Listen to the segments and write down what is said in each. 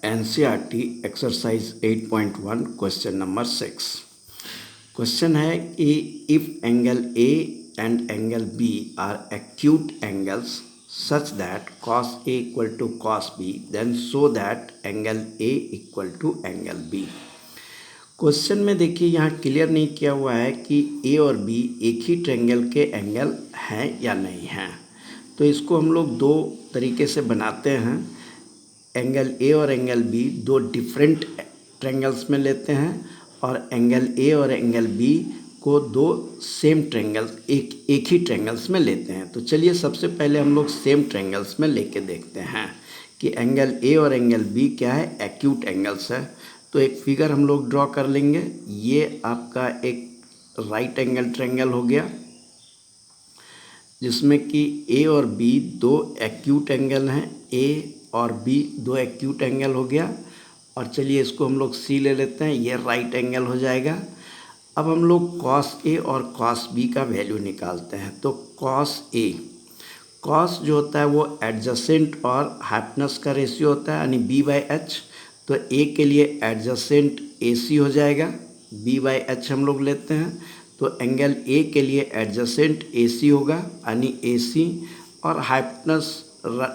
NCERT exercise 8.1 question number 6। Question है कि if angle A and angle B are acute angles such that cos A equal to cos B, then show that angle A equal to angle B। Question में देखिए यहाँ clear नहीं किया हुआ है कि ए और बी एक ही ट्रायंगल के एंगल हैं या नहीं हैं। तो इसको हम लोग दो तरीके से बनाते हैं। एंगल ए और एंगल बी दो डिफरेंट ट्रायंगल्स में लेते हैं और एंगल ए और एंगल बी को दो सेम ट्रायंगल्स एक ही ट्रायंगल्स में लेते हैं। तो चलिए सबसे पहले हम लोग सेम ट्रायंगल्स में लेके देखते हैं कि एंगल ए और एंगल बी क्या है, एक्यूट एंगल्स है। तो एक फिगर हम लोग ड्रॉ कर लेंगे। ये आपका एक राइट एंगल ट्रायंगल हो गया जिसमें कि ए और बी दो एक्यूट एंगल हैं, ए और बी दो एक्यूट एंगल हो गया। और चलिए इसको हम लोग सी ले लेते हैं, ये राइट एंगल हो जाएगा। अब हम लोग कॉस ए और कॉस बी का वैल्यू निकालते हैं। तो कॉस ए, कॉस जो होता है वो एडजेसेंट और हाइपोटेनस का रेशियो होता है यानी बी बाई एच। तो ए के लिए एडजेसेंट ए सी हो जाएगा, बी बाई एच हम लोग लेते हैं। तो एंगल ए के लिए एडजेसेंट ए सी होगा यानी ए सी, और हाइपोटेनस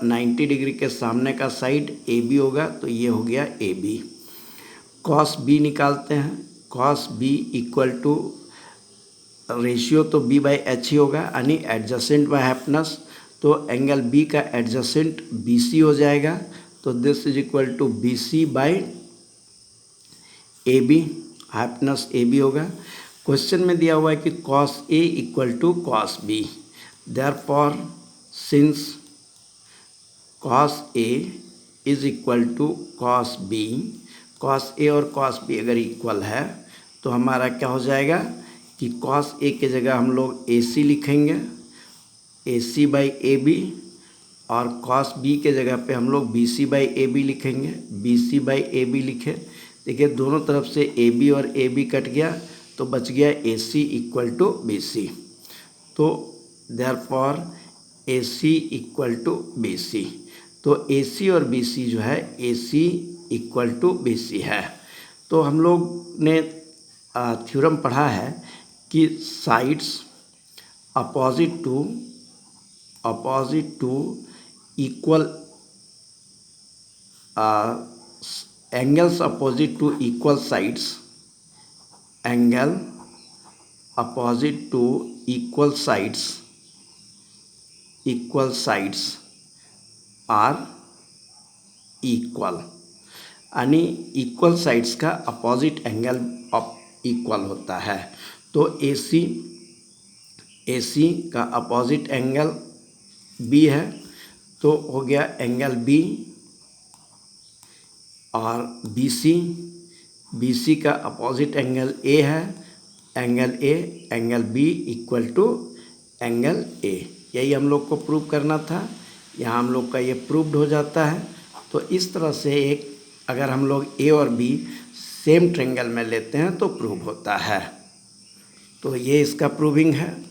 90 डिग्री के सामने का साइड ए बी होगा, तो ये हो गया ए बी। कॉस बी निकालते हैं। Cos B equal to ratio तो बी बाई एच ही होगा यानी एडजेसेंट बाय हाइपोटेनस। तो एंगल बी का एडजेसेंट बी सी हो जाएगा। तो this is equal to B C by A B, hypotenuse A B होगा। क्वेश्चन में दिया हुआ है कि cos A equal to cos B, therefore since cos A is equal to cos B, cos A और कॉस बी अगर equal है तो हमारा क्या हो जाएगा कि कॉस ए के जगह हम लोग ए सी लिखेंगे, A C by A B, और कॉस बी के जगह पे हम लोग B C by A B लिखेंगे, B C by A B लिखे। देखिए दोनों तरफ से ए बी और ए बी कट गया तो बच गया A C equal to B C. तो therefore A C equal to B C. तो ए सी और बी सी जो है A C equal to B C है। तो हम लोग ने थ्योरम पढ़ा है कि sides opposite to equal angles opposite to equal sides, angle opposite to equal sides are equal, यानी इक्वल साइड्स का अपोजिट एंगल इक्वल होता है। तो ए सी का अपोजिट एंगल बी है, तो हो गया एंगल बी, और बी सी का अपोजिट एंगल ए है, angle B equal to angle A. यही हम लोग को प्रूव करना था। यहाँ हम लोग का ये प्रूव्ड हो जाता है। तो इस तरह से एक अगर हम लोग ए और बी सेम ट्रायंगल में लेते हैं तो प्रूव होता है। तो ये इसका प्रूविंग है।